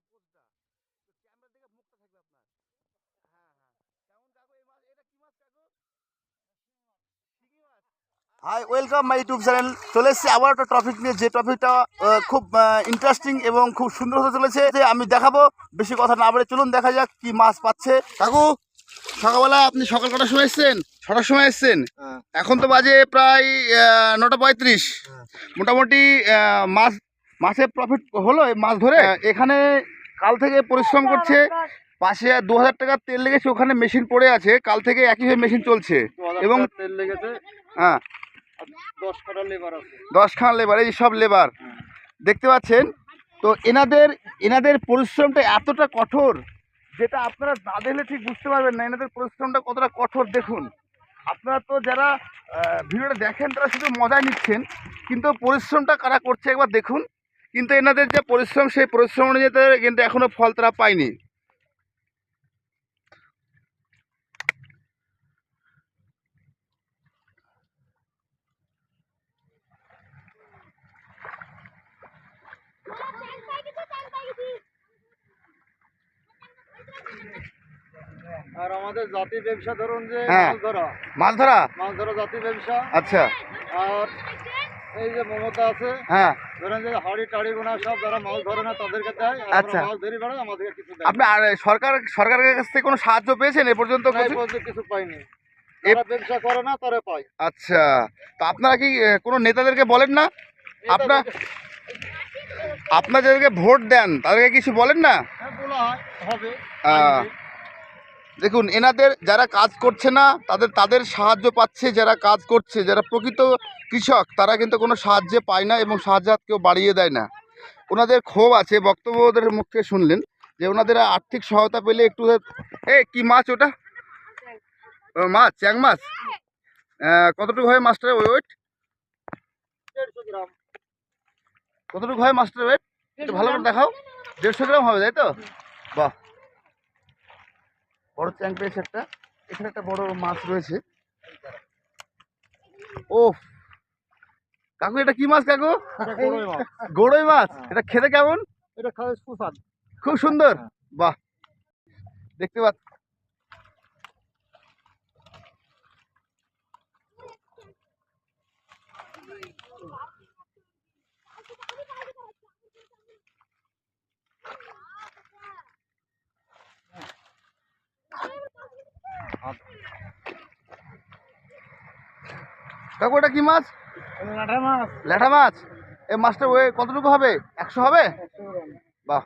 থাকবে পোজটা, তো ক্যামেরা দেখে মুখটা থাকবে আপনার। হ্যাঁ কেমন কাকু এই মাছ, এটা কি মাছ কাকু? শিঙি মাছ। Hi, welcome my YouTube channel. চলে এসেছি আবার একটা টপিক নিয়ে, যে টপিকটা খুব ইন্টারেস্টিং এবং খুব সুন্দর হতে চলেছে, যে আমি দেখাবো। বেশি কথা না বলে চলুন দেখা যাক কি মাছ পাচ্ছে কাকু। সকালবেলা আপনি সকাল কটার সময় এসছেন? 6টার সময় এসছেন। এখন তো বাজে প্রায় 9টা 35। মোটামুটি মাছের প্রফিট হলো এই মাছ ধরে। এখানে কাল থেকে পরিশ্রম করছে, পাশে 2000 টাকার তেল লেগেছে, ওখানে মেশিন পড়ে আছে, কাল থেকে একইভাবে মেশিন চলছে এবং তেল লেগেছে। হ্যাঁ, 10খানা লেবার আছে, 10খানা লেবার, এই সব লেবার দেখতে পাচ্ছেন। তো এনাদের পরিশ্রমটা এতটা কঠোর, যেটা আপনারা না দেখলে ঠিক বুঝতে পারবেন না এনাদের পরিশ্রমটা কতটা কঠোর। দেখুন, আপনারা তো যারা ভিডিওটা দেখেন তারা শুধু মজা নিচ্ছেন, কিন্তু পরিশ্রমটা কারা করছে একবার দেখুন। কিন্তু এনাদের যে পরিশ্রম, সেই পরিশ্রম অনুযায়ী কিন্তু এখনো ফল তারা পায়নি। আর আমাদের জাতি ব্যবসা ধরুন যে হ্যাঁ, মাছ ধরা জাতি ব্যবসা। আচ্ছা, আর এই যে মমতা আছে, হ্যাঁ, ধরেন যে হাড়ি টাড়ি গোনা সব যারা মাছ ধরে না তাদেরকে দেয়, আর আচ্ছা। মাছ ধরে বেড়ায়, আমাদেরকে কিছু দেয় আপনি আর সরকারের কাছ থেকে কোনো সাহায্য পেয়েছেন এ পর্যন্ত? না, এই পর্যন্ত কিছু পাইনি। যারা ব্যবসা করে না তারা পায়। আচ্ছা, তো আপনারা কি কোনো নেতাদেরকে বলেন না? আপনার যাদেরকে ভোট দেন তাদেরকে কিছু বলেন না? হ্যাঁ, বলা হয়, হবে। দেখুন, এনাদের যারা কাজ করছে না তাদের সাহায্য পাচ্ছে, যারা কাজ করছে, যারা প্রকৃত কৃষক, তারা কিন্তু কোনো সাহায্য পায় না এবং সাহায্য হাত কেউ বাড়িয়ে দেয় না। ওনাদের ক্ষোভ আছে, বক্তব্য ওদের মুখ থেকে শুনলেন যে ওনাদের আর্থিক সহায়তা পেলে একটু। কি মাছ ওটা? মাছ, চ্যাং মাছ। কতটুকু হয় মাছটার ওয়েট? 150 গ্রাম। কতটুকু হয় মাছটার ওয়েট? একটু ভালো করে দেখাও। 150 গ্রাম হবে, তাই তো? বাহ, বড় চ্যাং পেয়েছে একটা। এখানে একটা বড় মাছ রয়েছে। ও কাকু, এটা কি মাছ কাকু? গড়ই মাছ। এটা খেতে কেমন? এটা খাওয়া সুস্বাদ, খুব সুন্দর। বাহ, দেখতে পাচ্ছ। কাকু, এটা কি মাছ? লাঠা মাছ। ল্যাঠা মাছ। এই মাছটা ওয়েট কতটুকু হবে? 100 হবে? বাহ,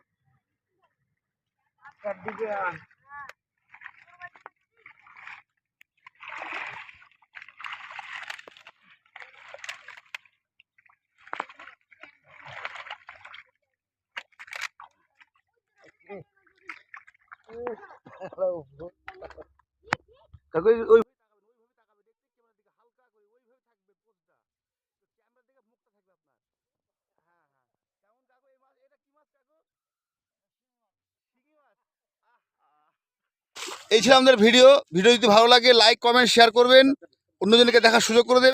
কাকু ওই এই ছিল আমাদের ভিডিও যদি ভালো লাগে লাইক কমেন্ট শেয়ার করবেন, অন্যজনকে দেখার সুযোগ করে দেবেন।